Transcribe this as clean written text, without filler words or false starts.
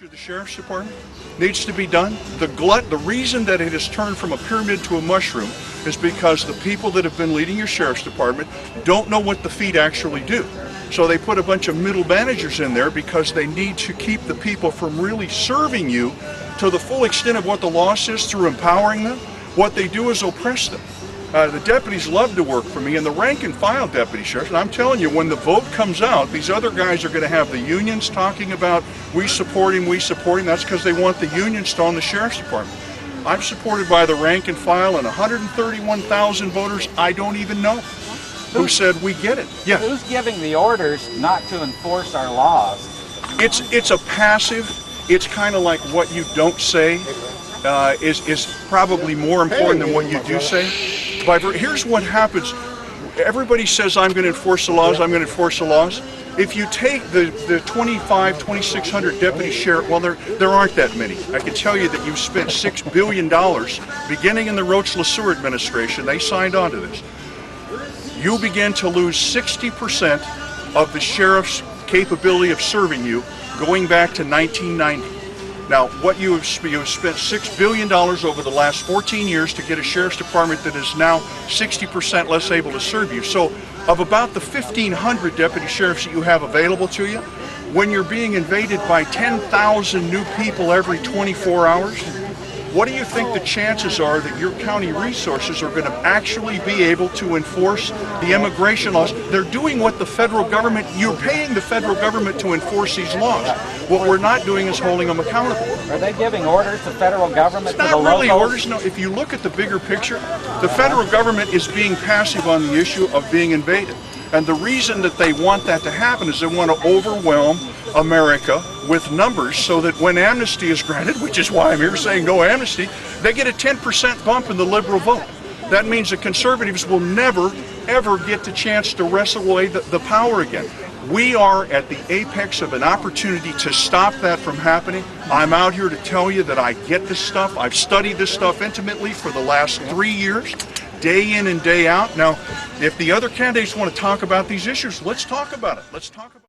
The Sheriff's Department needs to be done. The reason that it has turned from a pyramid to a mushroom is because the people that have been leading your Sheriff's Department don't know what the feet actually do. So they put a bunch of middle managers in there because they need to keep the people from really serving you to the full extent of what the law says through empowering them. What they do is oppress them. The deputies love to work for me, and the rank and file deputy sheriffs, and I'm telling you, when the vote comes out, these other guys are going to have the unions talking about, we support him, that's because they want the unions to own the Sheriff's Department. I'm supported by the rank and file and 131,000 voters I don't even know who said we get it. Yeah. Who's giving the orders not to enforce our laws? It's a passive, it's kind of like what you don't say is probably more important than what you do say. But here's what happens. Everybody says, I'm going to enforce the laws, I'm going to enforce the laws. If you take the 2,600 deputy sheriff, well, there aren't that many. I can tell you that you've spent $6 billion beginning in the Roach-LeSueur administration. They signed on to this. You begin to lose 60% of the sheriff's capability of serving you going back to 1990. Now, what you have spent $6 billion over the last 14 years to get a Sheriff's Department that is now 60% less able to serve you. So, of about the 1,500 deputy sheriffs that you have available to you, when you're being invaded by 10,000 new people every 24 hours, what do you think the chances are that your county resources are going to actually be able to enforce the immigration laws? They're doing what the federal government, you're paying the federal government to enforce these laws. What we're not doing is holding them accountable. Are they giving orders to federal government? It's not really orders, no. If you look at the bigger picture, the federal government is being passive on the issue of being invaded. And the reason that they want that to happen is they want to overwhelm America with numbers so that when amnesty is granted, which is why I'm here saying no amnesty, they get a 10% bump in the liberal vote. That means the conservatives will never, ever get the chance to wrestle away the power again. We are at the apex of an opportunity to stop that from happening. I'm out here to tell you that I get this stuff. I've studied this stuff intimately for the last 3 years. Day in and day out. Now, if the other candidates want to talk about these issues, let's talk about it. Let's talk about